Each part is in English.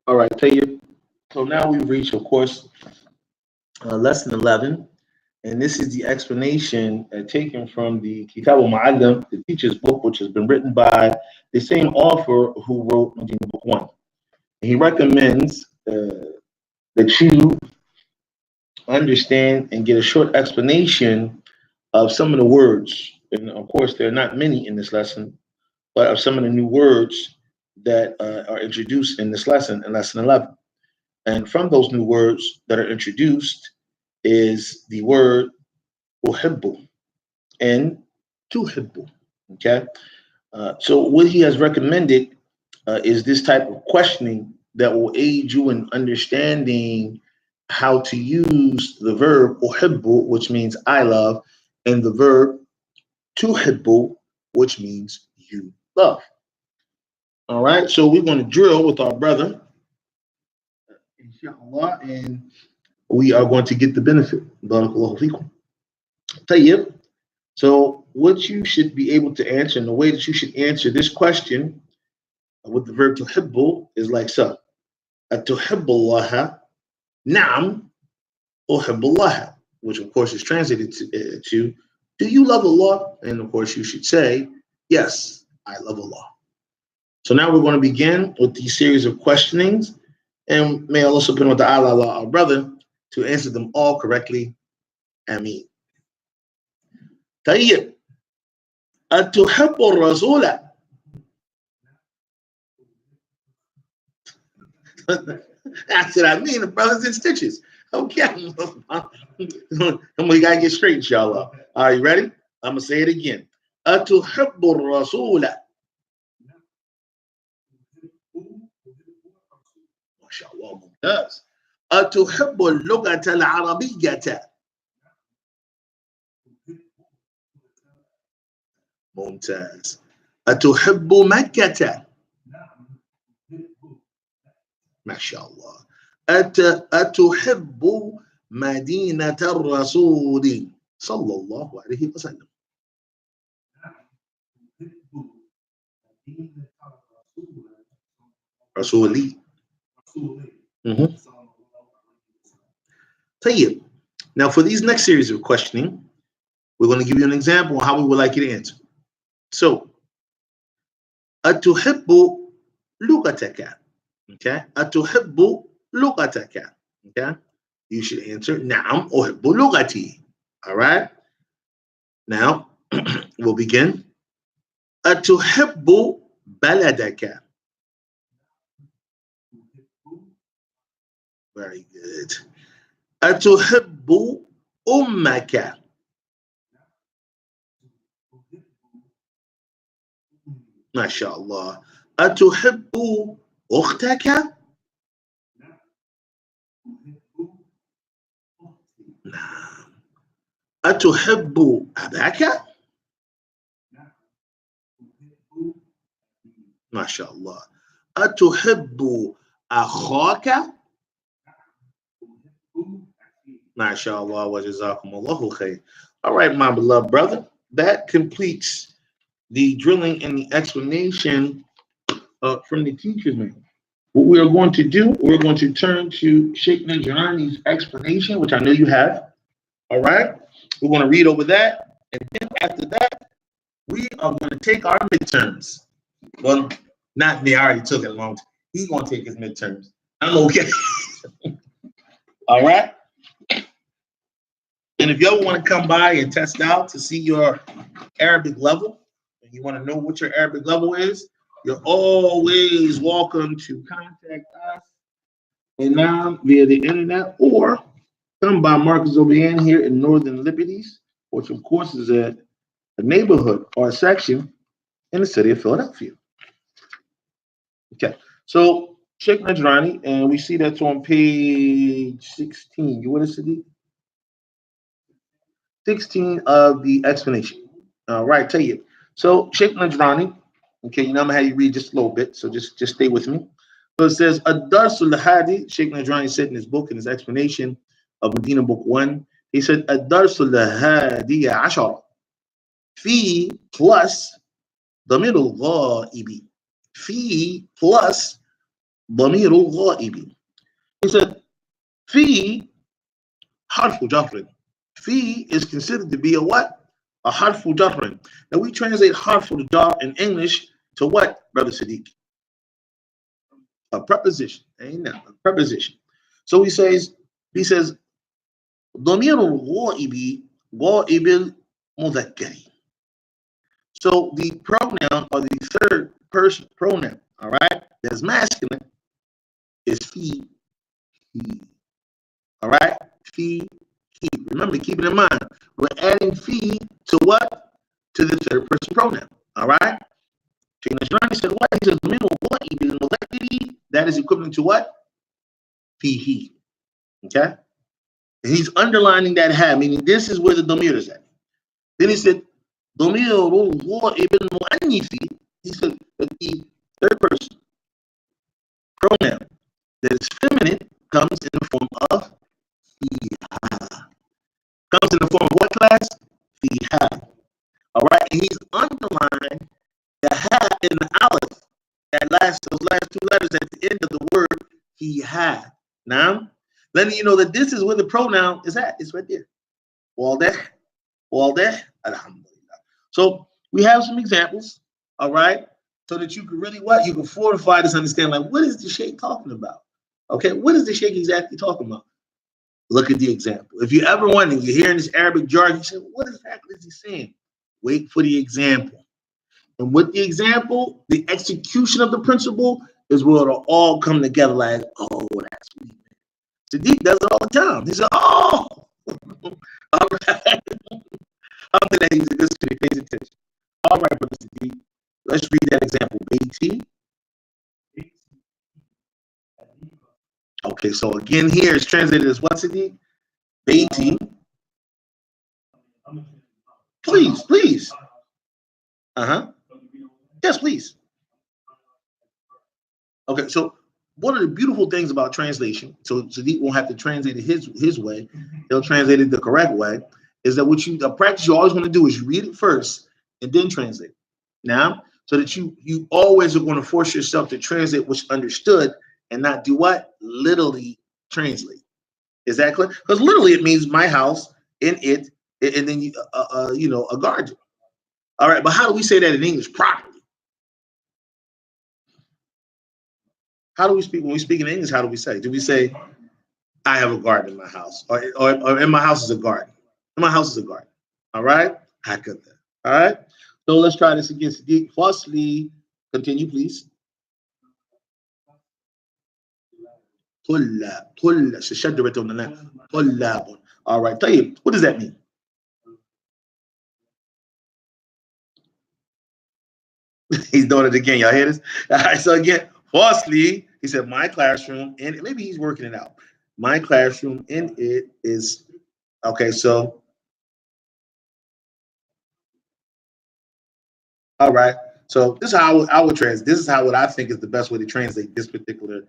All right, tell you. So now we've reached, of course, lesson 11. And this is the explanation taken from the Kitab al-Mu'allim, the teacher's book, which has been written by the same author who wrote Medina Book 1. And he recommends that you understand and get a short explanation of some of the words. And of course, there are not many in this lesson, but of some of the new words that are introduced in this lesson, in lesson 11. And from those new words that are introduced is the word uhibbu and tuhibbu. Okay? So what he has recommended is this type of questioning that will aid you in understanding how to use the verb uhibbu, which means I love, and the verb tuhibbu, which means you love. All right, so we're going to drill with our brother, inshallah, and we are going to get the benefit. Barakallahu feekum. Tayyib. So what you should be able to answer, and the way that you should answer this question with the verb tuhibbu is like so. Atuhibbullaha, na'am, uhibbullaha, which of course is translated to, do you love Allah? And of course you should say, yes, I love Allah. So now we're going to begin with these series of questionings, and may Allah subhanahu wa ta'ala allow our brother to answer them all correctly. Ameen. Tayyib. Atuhibbu rasula. That's what I mean. The brothers in stitches. Okay. We got to get straight, inshallah. Are you ready? I'm going to say it again. Atuhibbu rasula. MashaAllah, does. Atuhibbu al-lughata al-arabiyyata. ممتاز. أتحب مكة؟ ما شاء الله. أتحب مدينة الرسول صلى الله عليه وسلم؟ رسولي. طيب. Now for these next series of questioning, we're going to give you an example of how we would like you to answer. So, أتحب لغتك? Okay. أتحب لغتك? Okay. You should answer نعم أحب لغتي. All right. Now we'll begin. أتحب بلدك? Very good. أتحب أمك؟ ما شاء الله. أتحب أختك؟ نعم. أتحب أباك؟ ما شاء الله. أتحب أخاك؟ ما شاء الله وجزاكم الله خير. All right, my beloved brother, that completes the drilling and the explanation from the teacher's manual. What we are going to do, we're going to turn to Sheikh Najrani's explanation, which I know you have. All right, we're going to read over that, and then after that, we are going to take our midterms. Well, not me. I already took it a long time. He's going to take his midterms. I'm okay. All right. And if you ever want to come by and test out to see your Arabic level, and you want to know what your Arabic level is, you're always welcome to contact us and now via the internet, or come by Marcus Obian here in Northern Liberties, which of course is a neighborhood or a section in the city of Philadelphia. Okay, so Sheikh Najrani, and we see that's on page 16. You want to see 16 of the explanation. All right, tell you. So Sheikh Najrani, okay, you know I'm gonna have you read just a little bit, so just stay with me. So it says, Ad-Darsul Hadi, Sheikh Najrani said in his book, in his explanation of Medina Book 1, he said, Ad-Darsul Hadi Ashara, Fi plus Damir al-Ghaibi, Fi plus ضمير غائب. He said, في حرف جر. في is considered to be a what? A حرف جر. Now we translate حرف jar in English to what, Brother Saddiqq? A preposition. Ain't that a preposition? So he says, ضمير الغائب غائب المذكر. So the pronoun or the third person pronoun, all right, that's masculine is he. All right, he. Remember, keep it in mind. We're adding fee to what? To the third person pronoun. All right. He said what? He says that is equivalent to what? He. Okay. And he's underlining that ha, meaning this is where the damir is at. Then he said, damir ibn mu'annithi. He said that the third person pronoun that is feminine comes in the form of fiha. Comes in the form of what class? Fiha. All right, and he's underlined the ha in the aleph. Those last two letters at the end of the word fiha. Now, letting you know that this is where the pronoun is at. It's right there. All that, alhamdulillah. So we have some examples, all right, so that you can really you can fortify this understanding. Like, what is the sheikh talking about? Okay, what is the sheikh exactly talking about? Look at the example. If you ever wonder, you're hearing this Arabic jargon, you say, what exactly is he saying? Wait for the example. And with the example, the execution of the principle is where it'll all come together like, oh, that's sweet. Saddiqq does it all the time. He said, oh, all right. I'm that he's a good student. He pays attention. All right, Brother Saddiqq. Let's read that example. Beiti. Okay, so again, here it's translated as what, Saddiqq? Beiti. Please. Uh-huh. Yes, please. Okay, so one of the beautiful things about translation, so Saddiqq won't have to translate it his way, he'll translate it the correct way, is that the practice you always want to do is you read it first and then translate. Now, so that you always are going to force yourself to translate what's understood and not do what? Literally translate. Is that clear? Because literally it means my house in it, and then a garden. All right, but how do we say that in English properly? How do we speak when we speak in English? How do we say? Do we say, "I have a garden in my house," or "In my house is a garden"? In my house is a garden. All right, I got that. All right. So let's try this again. Firstly, continue, please. All right. Tell you, what does that mean? He's doing it again. Y'all hear this? All right. So again, firstly, he said, my classroom, and maybe he's working it out. My classroom in it is okay. So, all right. So this is how I would translate. This is how what I think is the best way to translate this particular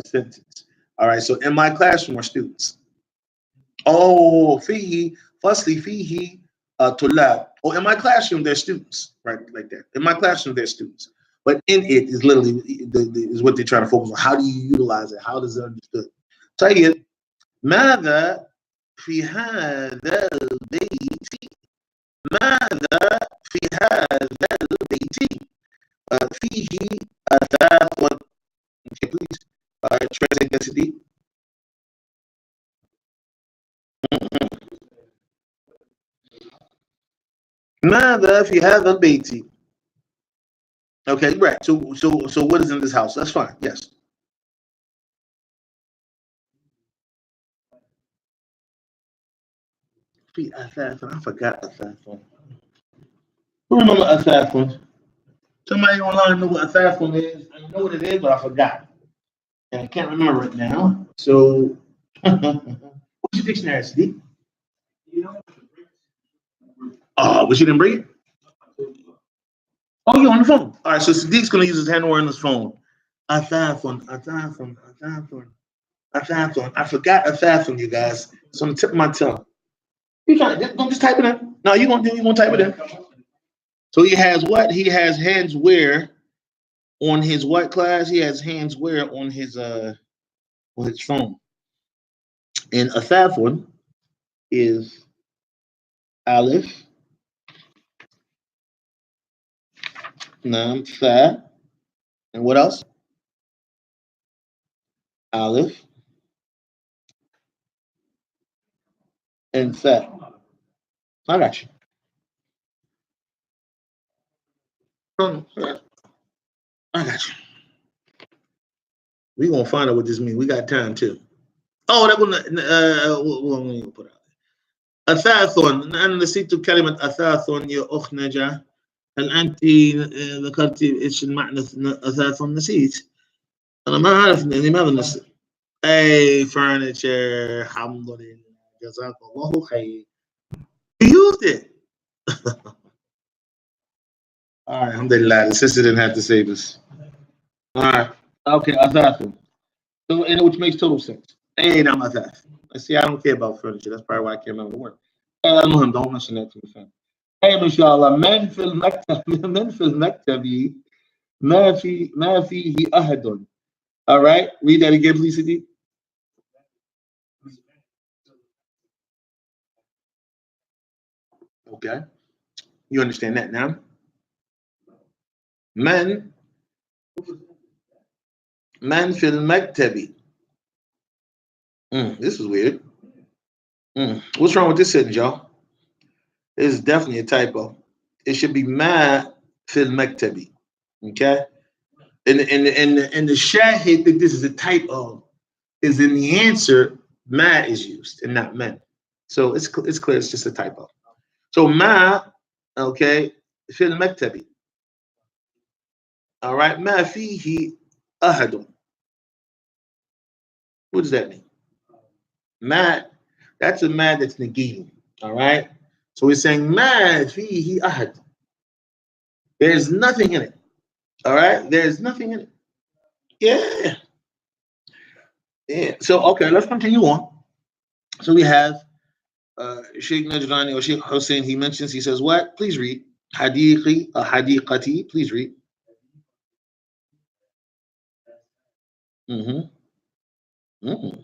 sentence. All right. So in my classroom are students. Oh, fihi. Firstly, fihi tulab. Oh, in my classroom there's students. Right, like that. In my classroom there's students. But in it is literally is what they're trying to focus on. How do you utilize it? How does it understood? طيب ماذا في هذا البيت؟ ماذا في هذا البيت؟ فيه أثاث. Okay, please translate that to ماذا في هذا البيت? Okay, right. So what is in this house? That's fine. Yes. في أثاث. I forgot أثاث. Who remember أثاث? Somebody online know what أثاث is? I know what it is, but I forgot. And I can't remember it now. So, what's your dictionary, Saddiqq? Oh, but you didn't bring it? Oh, you're on the phone. All right, so Saddiq's going to use his hand on his phone. Athathon. I forgot Athathon, you guys. It's on the tip of my tongue. You don't just type it in. No, you gonna type it in. So he has what? He has hands where On his what class? He has hands where on his phone. And a third one is Aleph, Nam, Fa, and what else? Aleph and Fa. I got you. I got you. We gonna find out what this means. We got time too. Oh, that one. We'll put out. أثاث أنا نسيت كلمة أثاث يا أخت نجاة. هل أنت ذكرتِ إيش المعنى أثاث؟ نسيت. أنا ما أعرف لماذا نسيت. أي furniture. الحمد لله. جزاك الله خير. You used it. All right, alhamdulillah. The sister didn't have to save us. All right. Okay, أثاث. So, and which makes total sense. Hey, now my that. I see. I don't care about furniture. That's probably why I can't remember the word. المهم don't mention that to the family. طيب إن شاء الله من في المكتب من في المكتب ما فيه أحد. All right, read that again, please, Saddiqq. Okay, you understand that now. من في المكتب. This is weird. What's wrong with this sentence, y'all? This is definitely a typo. It should be ma fil maktabi. Okay? And the shahid that this is a typo is in the answer, ma is used and not men. So it's clear it's just a typo. So ma, okay, fil maktabi. All right, ma fihi ahadun. What does that mean? Ma, that's a ma that's negating. All right. So we're saying ma fihi ahad. There's nothing in it. All right, there's nothing in it. Yeah. Yeah. So okay, let's continue on. So we have Sheikh Najrani or Sheikh Hussein. He mentions. He says, "What? Please read. Hadiqi, hadiqati. Please read." Mm-hmm. Mm-hmm.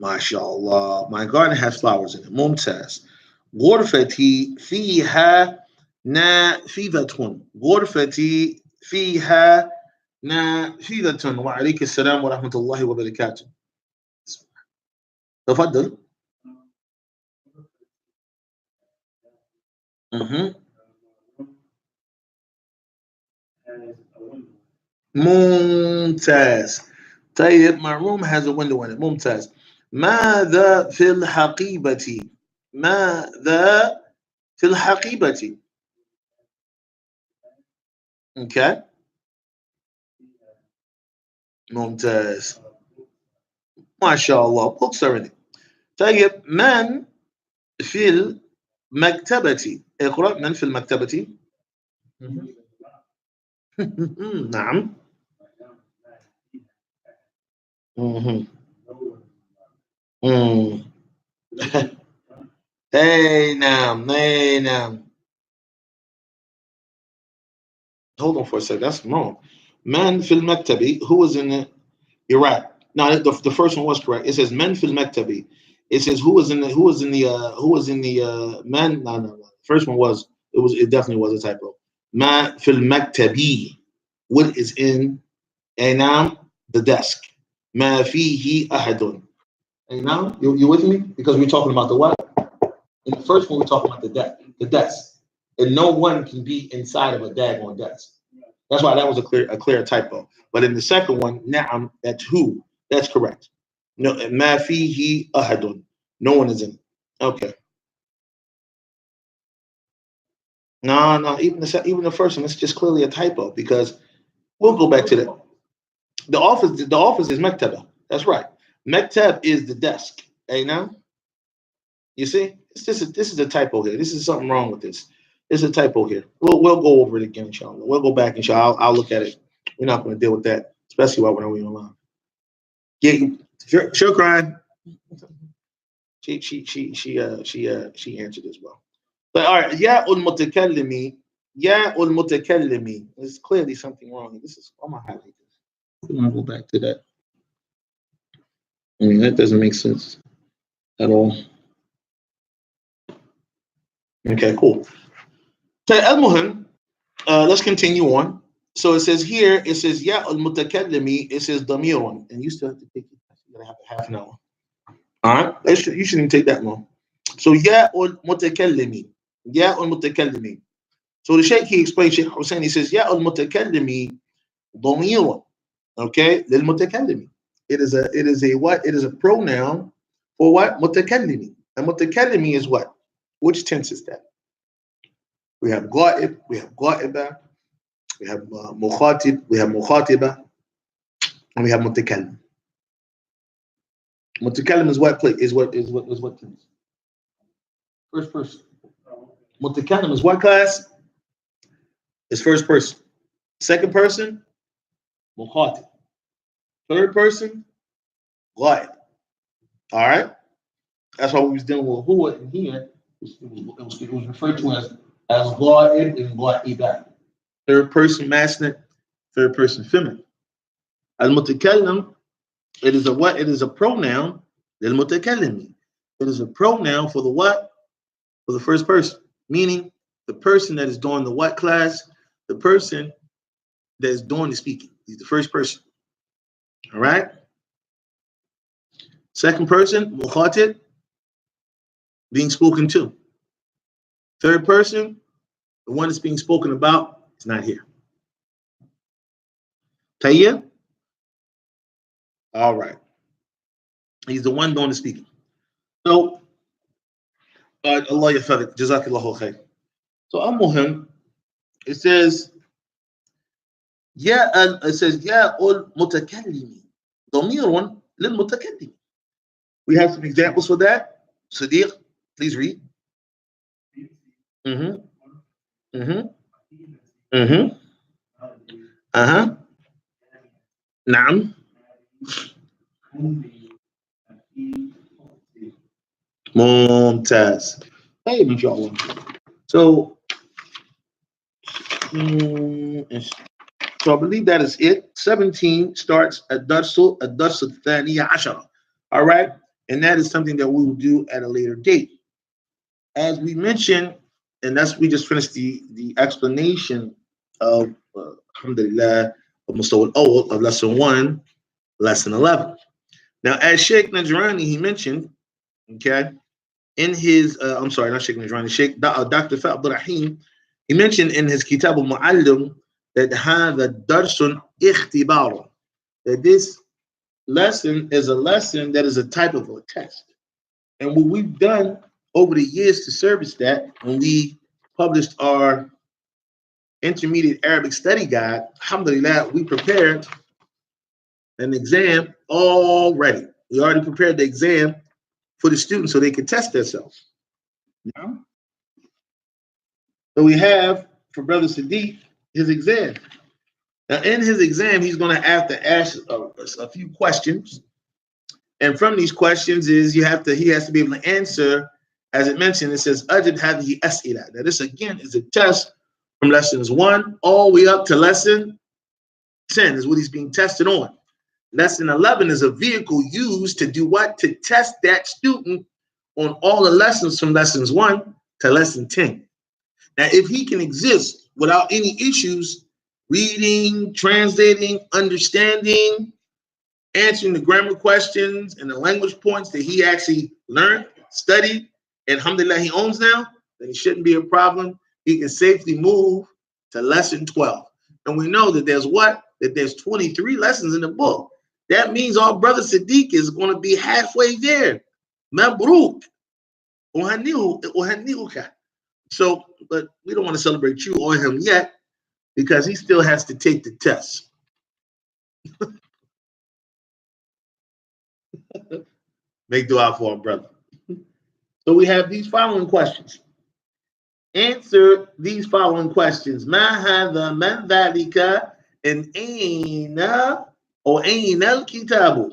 MashaAllah. My garden has flowers in it. Mumtaz. غرفتي فيها نافذة. غرفتي فيها نافذة. وعليك السلام ورحمة الله وبركاته. تفضل. ممتاز. طيب, my room has a window in it. ممتاز. ماذا في الحقيبة؟ ماذا في الحقيبة؟ Okay. ممتاز. ما شاء الله. Books are in it. طيب, من في المكتبة؟ اقرأ. من في المكتبة؟ نعم. Hey, نعم. Hey, نعم. Hold on for a second. That's wrong. Man fil maktabi. Who was in the? You're right. No, the first one was correct. It says men fil maktabi. It says who was in the man. No. First one was it definitely was a typo. Man fil maktabi. What is in now the desk? Ma fihi ahadun. And now you with me? Because we're talking about the what? In the first one we're talking about the desk. And no one can be inside of a daggone desk. That's why that was a clear typo. But in the second one, na'am, that's who. That's correct. No, ma fihi ahadun. No one is in it. Okay. No. Even the first one, it's just clearly a typo because we'll go back to that. The office is mektaba. That's right. Mektab is the desk. Hey, now you see, this is a typo here. This is something wrong with this. There's a typo here. We'll go over it again, inshallah. We'll go back, inshallah. I'll look at it. We're not going to deal with that, especially while we're online. Yeah, sure, crying. She answered as well. But all right, ya ul mutakallimi, ya ul mutakallimi. There's clearly something wrong. This is, I'm gonna highlight this. I'm gonna go back to that. I mean, that doesn't make sense at all. Okay, cool. So al-muhim, let's continue on. So it says here, it says ya al mutakallimi, it says damirun, and you still have to take it. You gotta have a half an hour. All right, you shouldn't take that long. So ya ul mutakallimi, ya ul mutakallimi. So the Sheikh, he explains, Sheikh Hussein, he says ya al mutakallimi damirun. Okay, lil mutakallimi. It is a what? It is a pronoun for what? Mutakallimi. And mutakallimi is what? Which tense is that? We have ghaib, we have ghaiba, we have mukhatib, we have mukhatiba, and we have mutakallim. Mutakallim is what play is what tense? First person. Mutakallim is what class? It's first person. Second person, mukhatib. Third person, ghaib. All right. That's why we was dealing with who in here. It was referred to as ghaib and ghaiba. Third person masculine, third person feminine. Al mutakallim, it is a what? It is a pronoun. Lil mutakallimi. It is a pronoun for the what? For the first person, meaning the person that is doing the what class, the person that is doing the speaking. He's the first person. All right. Second person, mukhatib, being spoken to. Third person, the one that's being spoken about, is not here. Tayyib? All right. He's the one doing the speaking. So, Allah yafadhik, jazakallahu khair. So, al-muhim, it says, it says, ya ul mutakallimi, damirun lil mutakallim. We have some examples for that. Saddiqq, please read. Mm-hmm. Mm-hmm. Mm-hmm. Uh-huh. Naam. Mumtaz. Hey, inshallah. So, so I believe that is it. 17 starts at Darsul Thaniya Ashara. All right. And that is something that we will do at a later date. As we mentioned, and we just finished the explanation of alhamdulillah of Mustawa al-Awwal of lesson 1, lesson 11. Now, as Sheikh Najrani, he mentioned, okay, in his, I'm sorry, not Sheikh Najrani, Sheikh Dr. Fa'ad Rahim, he mentioned in his Kitab al-Mu'allim that هذا درس اختبار, that this lesson is a lesson that is a type of a test. And what we've done over the years to service that, when we published our intermediate Arabic study guide, alhamdulillah, we prepared an exam already. We already prepared the exam for the students so they could test themselves. Yeah. So we have, for Brother Saddiqq, his exam. Now, in his exam, he's going to have to ask a few questions. And from these questions he has to be able to answer, as it mentioned, it says, Ajib hadhihi as'ila. Now, this again is a test from lessons 1 all the way up to lesson 10 is what he's being tested on. Lesson 11 is a vehicle used to do what? To test that student on all the lessons from lessons 1 to lesson 10. Now, if he can exist without any issues, reading, translating, understanding, answering the grammar questions and the language points that he actually learned, studied, and alhamdulillah he owns now, then it shouldn't be a problem. He can safely move to lesson 12. And we know that there's 23 lessons in the book. That means our brother Saddiqq is going to be halfway there. Mabruk. So, but we don't want to celebrate you or him yet because he still has to take the test. Make dua for our brother. So we have these following questions. Answer these following questions. Ma hadha man dhalika and aina or aina al-kitabu.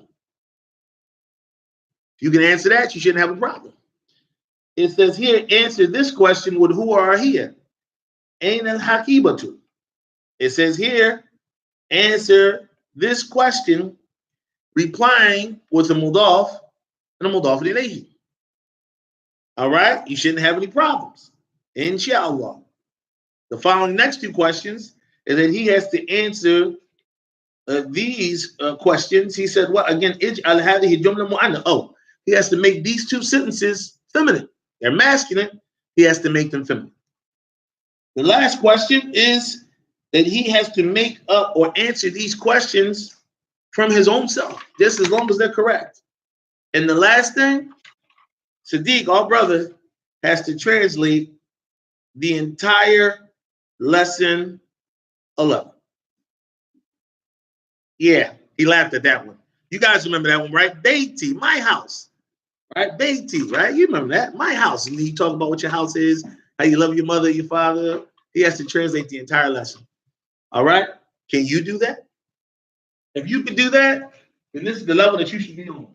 If you can answer that, you shouldn't have a problem. It says here, answer this question with who are here. Ain al hakibatu. It says here, answer this question, replying with a mudaf and a mudaf ilayhi. All right, you shouldn't have any problems, inshallah. The following next two questions is that he has to answer these questions. He said, "What again? Ij'al hadhihi jumla mu'anna." Oh, he has to make these two sentences feminine. They're masculine. He has to make them feminine. The last question is that he has to make up or answer these questions from his own self, just as long as they're correct. And the last thing, Saddiqq, our brother, has to translate the entire lesson 11. Yeah, he laughed at that one. You guys remember that one, right? Beiti, my house, right? Beiti, right? You remember that? My house. And you talk about what your house is, how you love your mother, your father. He has to translate the entire lesson. All right? Can you do that? If you can do that, then this is the level that you should be on.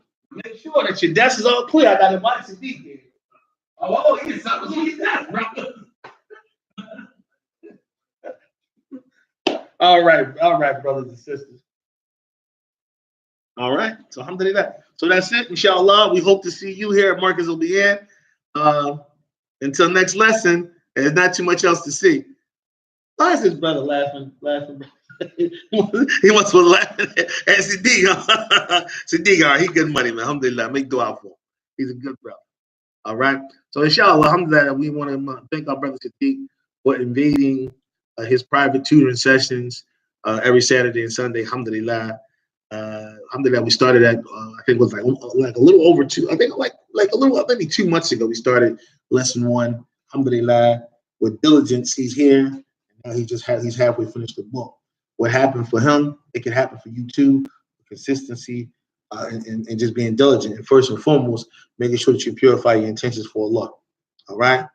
Make sure that your desk is all clear. I got a box of deep here. Oh, yes, I was reading that, brother. All right, brothers and sisters. All right, so alhamdulillah. So that's it, inshallah. We hope to see you here at Marcus Obian. Until next lesson, there's not too much else to see. Why is his brother laughing? He wants to laugh at Saddiqq. Saddiqq, he good money, man. Alhamdulillah. Make dua for him. He's a good brother. All right. So inshallah, alhamdulillah, we want to thank our brother Saddiqq for invading his private tutoring sessions every Saturday and Sunday. Alhamdulillah. Alhamdulillah, we started at I think it was like a little over two. I think like a little maybe 2 months ago. We started lesson 1. Alhamdulillah, with diligence, he's here. Now he's halfway finished the book. What happened for him, it can happen for you too. Consistency and just being diligent. And first and foremost, making sure that you purify your intentions for Allah. All right?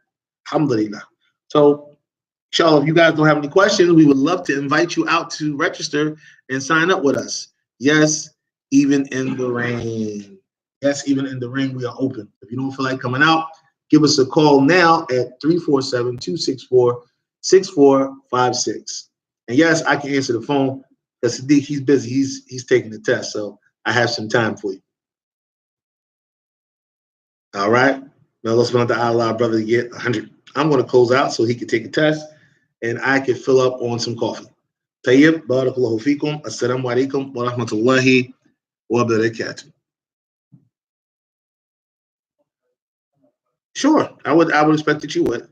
Alhamdulillah. So, inshallah, if you guys don't have any questions, we would love to invite you out to register and sign up with us. Yes, even in the rain. Yes, even in the rain, we are open. If you don't feel like coming out, give us a call now at 347-264-6456. And yes, I can answer the phone because Saddiqq, he's busy. He's taking the test, so I have some time for you. All right. Now let's go on to Allah, brother, to get 100. I'm going to close out so he can take a test and I can fill up on some coffee. Tayyib, barakallahu fikum. Assalamu alaikum wa rahmatullahi wa barakatuh. Sure, I would expect that you would.